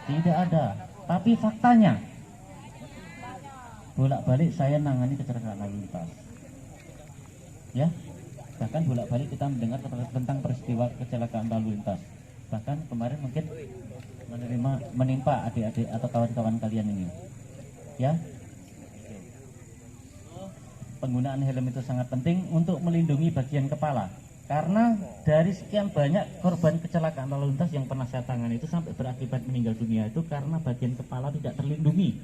Tidak ada. Tapi faktanya, bolak-balik saya nangani kecelakaan lalu lintas. Ya, bahkan bolak-balik kita mendengar tentang peristiwa kecelakaan lalu lintas. Bahkan kemarin mungkin menimpa adik-adik atau kawan-kawan kalian ini. Ya. Penggunaan helm itu sangat penting untuk melindungi bagian kepala. Karena dari sekian banyak korban kecelakaan lalu lintas yang pernah saya tangani itu sampai berakibat meninggal dunia itu karena bagian kepala tidak terlindungi.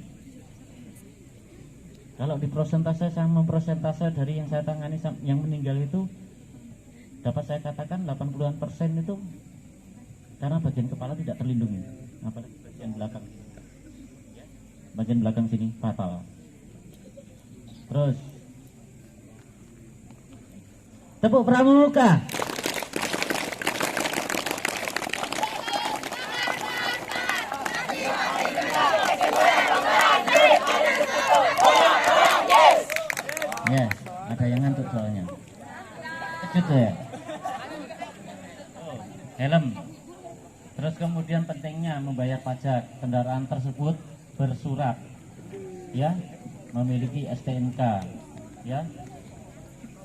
Kalau di prosentase sama prosentase dari yang saya tangani yang meninggal itu dapat saya katakan 80% itu karena bagian kepala tidak terlindungi, apalagi bagian belakang. bagian belakang sini fatal. Terus tepuk pramuka. Ya, ada yang ngantuk soalnya. Kejut ya. Helm. Terus kemudian pentingnya membayar pajak kendaraan tersebut bersurat, ya, memiliki STNK, ya.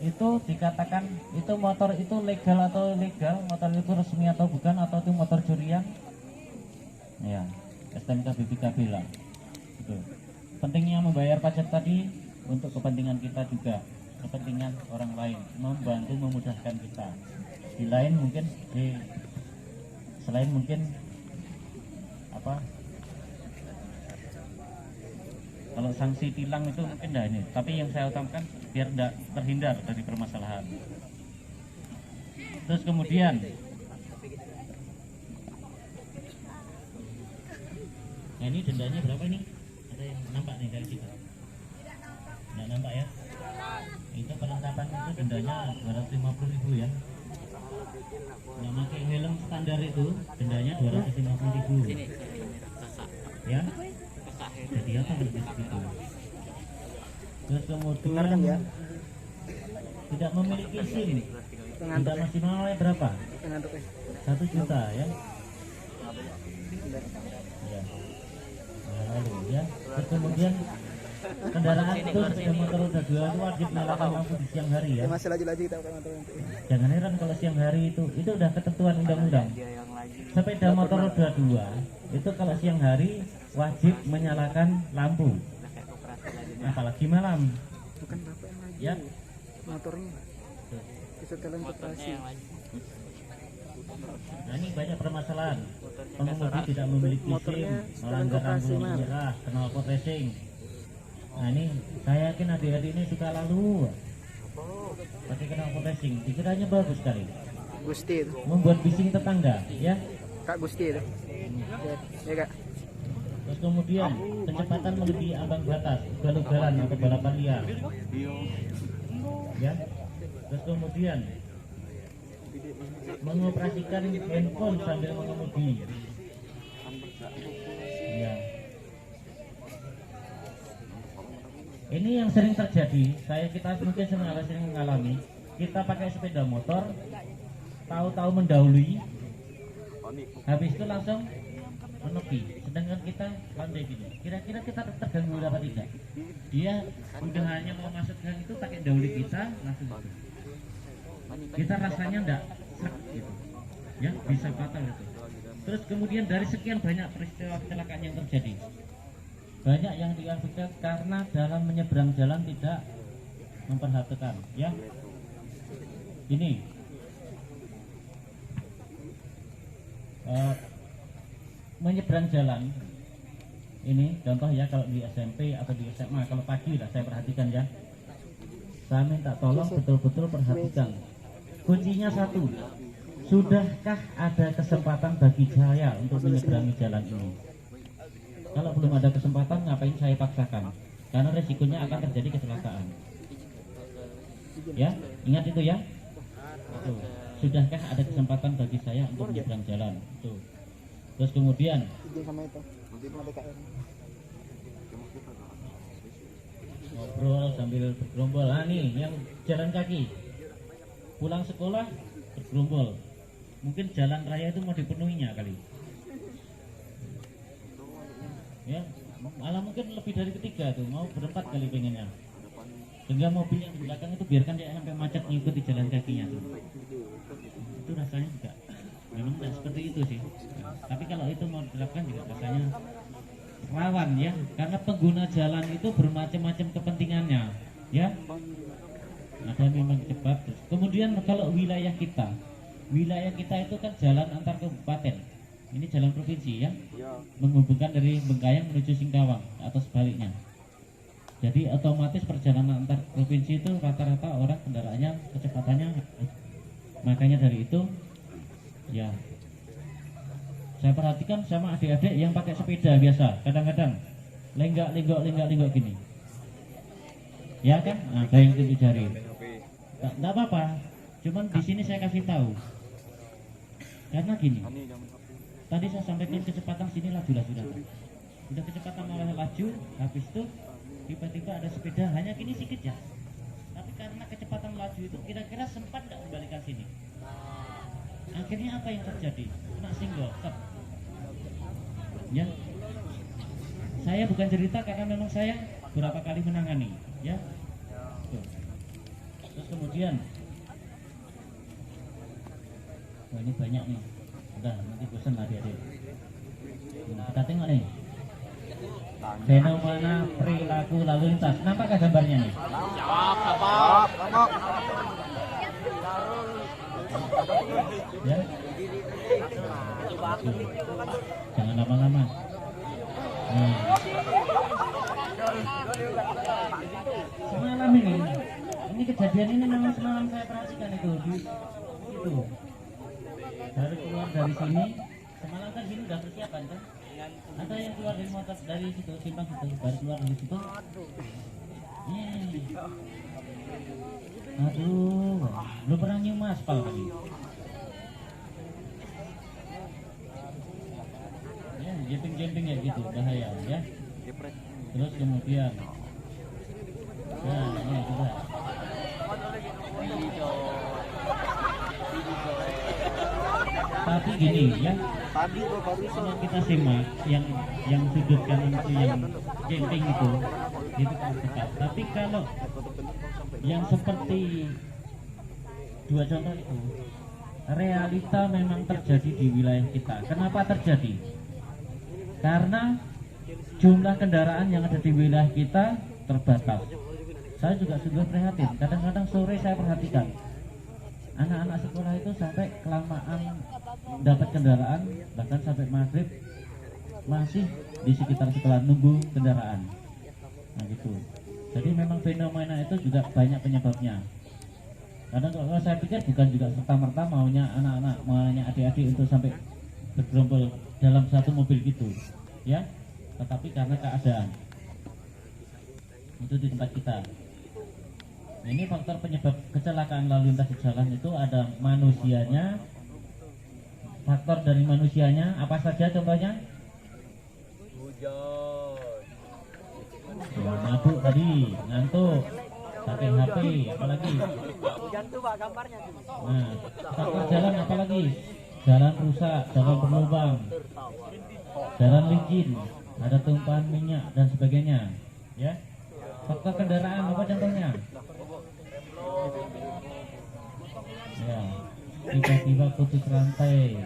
Itu dikatakan itu motor itu legal atau ilegal, motor itu resmi atau bukan, atau itu motor curian, ya. STNK BPKB lah. Itu. Pentingnya membayar pajak tadi untuk kepentingan kita juga, kepentingan orang lain, membantu memudahkan kita. Selain mungkin apa? Kalau sanksi tilang itu mungkin dah ini, tapi yang saya utamakan biar tidak terhindar dari permasalahan. Terus kemudian ini dendanya berapa ini? Ada yang nampak nih dari kita? Nggak nampak ya? Itu perlengkapan itu dendanya 250.000 ya. Yang pakai helm standar itu dendanya 250.000. Ya. Jadi apa lebih segitu? Terus kemudian
ya?
Tidak memiliki SIM. Tidak maksimalnya berapa? 1 juta ya. Ya. Nah, lalu ya. Terus kemudian kendaraan itu sepeda motor roda 2 itu wajib menyalakan lampu di siang hari ya.
Masih laju-laju kita pakai motor nanti.
Jangan heran kalau siang hari itu udah ketentuan undang-undang. Sepeda motor roda 2 itu kalau siang hari wajib menyalakan lampu. Apalagi malam.
Bukan bapak yang laju.
Ya.
Motornya. Setelan koperasi.
Nah ini banyak permasalahan. Pengemudi tidak memiliki SIM, melanggar lampu merah, knalpot racing. Nah ini saya yakin adik-adik ini suka lalu pakai knalpot racing, pikirannya bagus sekali.
Gusti itu.
Membuat bising tetangga, ya.
Kak Gusti itu. Ya Kak.
Terus kemudian kecepatan melebihi ambang batas, ugal-ugalan atau balapan liar. Ya. Terus kemudian mengoperasikan handphone sambil mengemudi. Ya. Ini yang sering terjadi. Kita mungkin sering mengalami. Kita pakai sepeda motor, tahu-tahu mendahului, habis itu langsung menepi. Sedangkan kita landai gini. Kira-kira kita terganggu apa tidak? Dia udah hanya mau masuk gang itu pakai dahulu kita langsung. Kita rasanya enggak gitu. Ya, bisa fatal itu. Terus kemudian dari sekian banyak peristiwa kecelakaan yang terjadi, banyak yang diakibatkan karena dalam menyeberang jalan tidak memperhatikan, ya. Ini menyeberang jalan ini contoh ya, kalau di SMP atau di SMA, kalau pagi lah saya perhatikan ya, saya minta tolong betul-betul perhatikan. Kuncinya satu, sudahkah ada kesempatan bagi saya untuk menyeberangi jalan ini? Kalau belum ada kesempatan, ngapain saya paksakan? Karena resikonya akan terjadi kecelakaan. Ya, ingat itu ya. Tuh. Sudahkah ada kesempatan bagi saya untuk menyeberang jalan? Tuh. Terus kemudian ngobrol sambil bergerombol. Nah nih, yang jalan kaki pulang sekolah bergerombol. Mungkin jalan raya itu mau dipenuhinya kali. Ya, malah mungkin lebih dari ketiga tuh, mau berempat kali pengennya. Sehingga mobil yang di belakang itu biarkan dia sampai macet mengikuti jalan kakinya tuh. Itu rasanya juga memang tidak seperti itu sih. Tapi kalau itu mau diterapkan juga rasanya rawan ya, karena pengguna jalan itu bermacam-macam kepentingannya, ya. Ada memang cepat. Kemudian kalau wilayah kita itu kan jalan antar kabupaten. Ini jalan provinsi ya, menghubungkan dari Bengkayang menuju Singkawang atau sebaliknya. Jadi otomatis perjalanan antar provinsi itu rata-rata orang kendaraannya kecepatannya. Makanya dari itu ya, saya perhatikan sama adik-adik yang pakai sepeda biasa, kadang-kadang lenggak gini. Ya kan? Nah, ada yang tunjuk jari. Enggak apa-apa. Cuman di sini saya kasih tahu. Karena gini. Tadi saya sampaikan kecepatan sini laju-laju datang. Udah kecepatan malah laju, habis itu tiba-tiba ada sepeda hanya gini sedikit ya. Tapi karena kecepatan laju itu kira-kira sempat enggak membalikan sini. Akhirnya apa yang terjadi? Kena singgol, stop. Ya. Saya bukan cerita karena memang saya beberapa kali menangani, ya. Tuh. Terus kemudian, oh ini banyak nih. Udah, nanti bosan adik-adik. Nah, kita tengok nih. Fenomena perilaku lalu lintas. Nampaknya gambarnya nih? Ya. Tuh. Jangan lama-lama. Nah. Semalam ini kejadian ini memang semalam saya perhatikan itu itu. Baru keluar dari sini, semalam kan sini udah persiapan kan? Ada yang keluar dari motor dari situ simpang situ, baru keluar dari situ. Aduh, belum pernah nyium aspal lagi. Ya, jemping ya gitu, bahaya ya. Terus kemudian, nah ini juga. Tapi gini ya, kalau kita simak yang sudut kanan itu yang jemping itu kan tepat. Tapi kalau yang seperti dua contoh itu, realita memang terjadi di wilayah kita. Kenapa terjadi? Karena jumlah kendaraan yang ada di wilayah kita terbatas. Saya juga sudah prihatin. Kadang-kadang sore saya perhatikan anak-anak sekolah itu sampai kelamaan dapat kendaraan, bahkan sampai maghrib masih di sekitar sekolah nunggu kendaraan. Nah gitu. Jadi memang fenomena itu juga banyak penyebabnya. Karena kalau saya pikir bukan juga serta-merta maunya anak-anak, maunya adik-adik untuk sampai bergerombol dalam satu mobil gitu, ya. Tetapi karena keadaan itu di tempat kita. Ini faktor penyebab kecelakaan lalu lintas di jalan itu ada manusianya. Faktor dari manusianya apa saja contohnya? Ya, mabuk tadi, ngantuk, pakai HP, apalagi? Nah, faktor jalan apalagi? Jalan rusak, jalan berlubang, jalan licin, ada tumpahan minyak dan sebagainya. Ya. Faktor kendaraan apa contohnya? Ya, tiba-tiba putus rantai,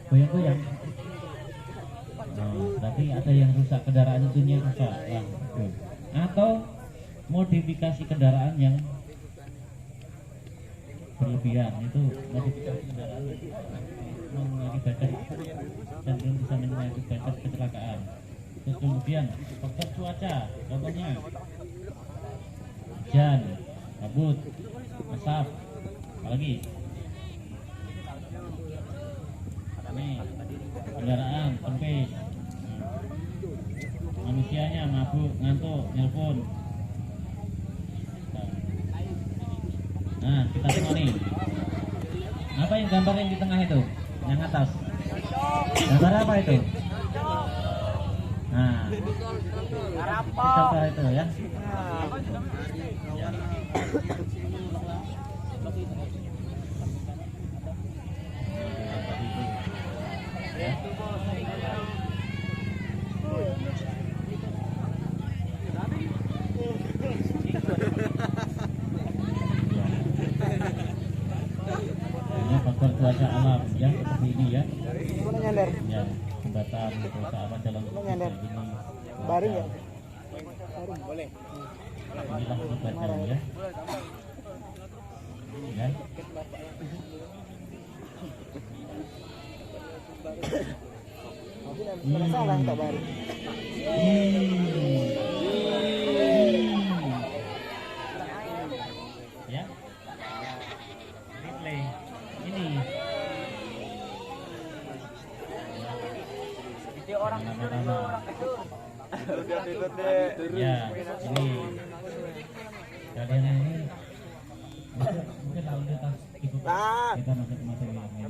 goyang-goyang. Tapi ada yang rusak kendaraan itu rusak, ya. Atau modifikasi kendaraan yang berlebihan, itu modifikasi kendaraan mengakibatkan dan belum bisa mengakibatkan kecelakaan. Terus kemudian faktor cuaca, contohnya hujan, kabut, asap, apalagi ini kendaraan kempes, manusianya mabuk, ngantuk, nelpon. Nah kita tengok nih, apa yang gambar yang di tengah itu, yang atas, gambar apa itu? Nah, contoh itu ya. Ini faktor cuaca alam ya, seperti ini ya. Ya, jembatan atau apa jalan ini.
Baru ya?
Boleh. Inilah obatnya ya. Ya.
Salah tak baru.
Ya. Replay. Ini. Ya, ini kalian ini mungkin lalu kita ikut kita masuk ke materi yang lain.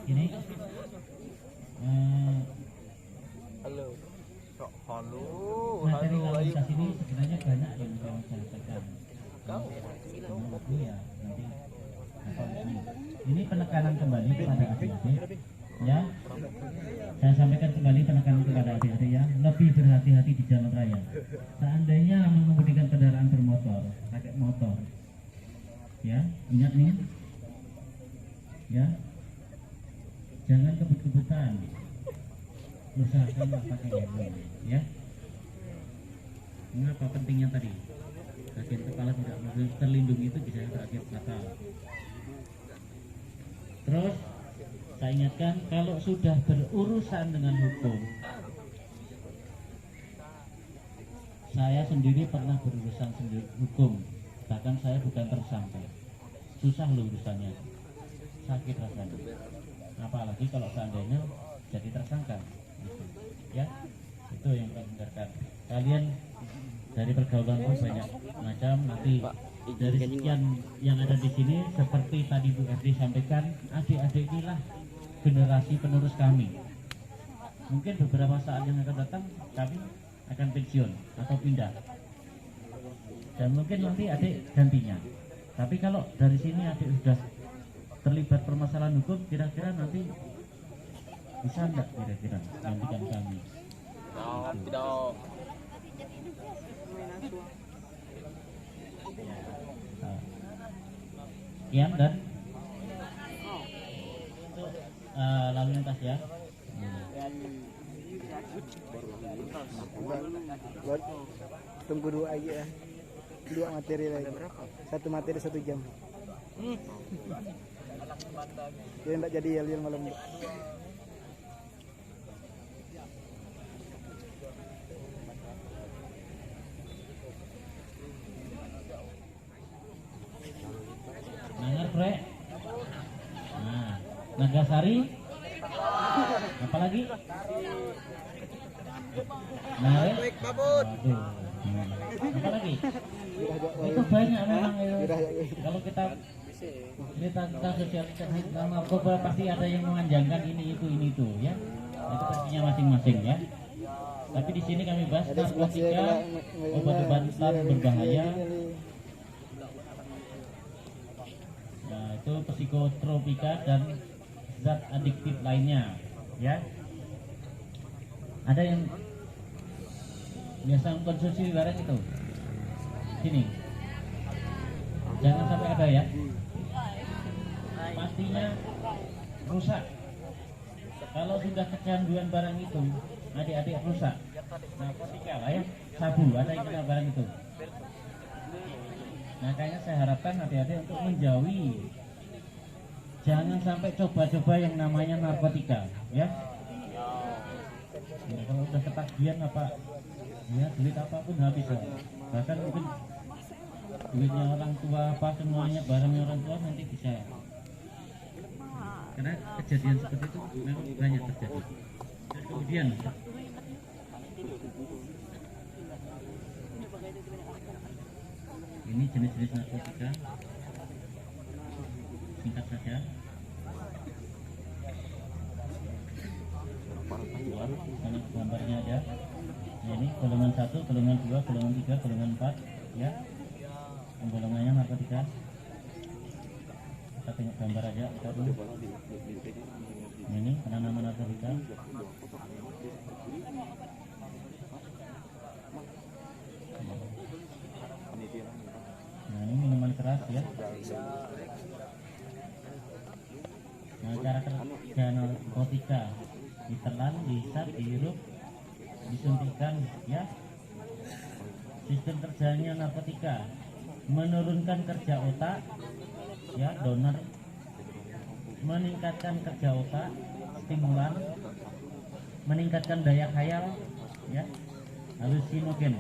Ini materi lalu lintas ini sebenarnya banyak yang saya sampaikan. Ya, nanti ini penekanan kembali kepada adik-adik, ya. Saya sampaikan kembali penekanan kepada adik-adik ya, lebih berhati-hati di jalan raya. Seandainya mengemudikan kendaraan bermotor, pakai motor, ya, ingat nih, ya, jangan kebut-kebutan, usahakan pakai helm, ya. Mengapa pentingnya tadi? Bagian kepala tidak terlindungi itu bisa berakhir fatal. Terus saya ingatkan, kalau sudah berurusan dengan hukum, saya sendiri pernah berurusan sendiri hukum, bahkan saya bukan tersangka. Susah loh urusannya, sakit rasanya. Apalagi kalau seandainya jadi tersangka, ya itu yang saya hindarkan. Kalian dari pergaulan pun banyak macam, nanti dari sekian yang ada di sini, seperti tadi Bu Erdi sampaikan, adik-adik inilah generasi penerus kami. Mungkin beberapa saat yang akan datang kami akan pensiun atau pindah, dan mungkin nanti adik gantinya. Tapi kalau dari sini adik sudah terlibat permasalahan hukum, kira-kira nanti bisa enggak kira-kira gantikan kami?
Tidak.
Sekian dan untuk lalu lintas ya.
Tunggu 2 lagi ya. 2 materi lagi. 1 materi 1 jam. Dia tidak jadi yel malam.
Nangar Bre. Nah, Nagasari. Apalagi? Nah, aduh. Apalagi? Itu banyak memang itu. Kalau kita sosialisasi tentang narkoba, pasti ada yang menganjangkan ini itu ya. Itu pastinya masing-masing ya. Tapi di sini kami bahas narkotika, obat-obatan berbahaya. Nah, itu psikotropika dan zat adiktif lainnya, ya. Ada yang biasa mengkonsumsi barang itu. Sini. Jangan sampai ada ya. Pastinya rusak. Kalau sudah kecanduan barang itu, adik-adik rusak. Narkotika lah ya, sabu, ada yang kena barang itu. Makanya saya harapkan adik-adik untuk menjauhi, jangan sampai coba-coba yang namanya narkotika, ya. Ya, kalau udah ketagihan apa, ya duit apapun habis ya. Bahkan mungkin duitnya orang tua apa semuanya, barangnya orang tua nanti bisa. Karena kejadian seperti itu memang banyak terjadi. Dan kemudian ini jenis-jenis narkotika, singkat saja. Karena gambarnya aja. Ya, ini golongan 1, golongan 2, golongan 3, golongan 4, ya. Golongannya narkotika. Kita tengok gambar aja. Ini penanaman narkotika. Nah, ini minuman keras ya. Nah, cara kerja narkotika, ditelan, dihisap, dihirup, disuntikan, ya. Sistem kerjanya narkotika menurunkan kerja otak, ya, donor, meningkatkan kerja otak, stimulan, meningkatkan daya khayal, ya, halusinogen.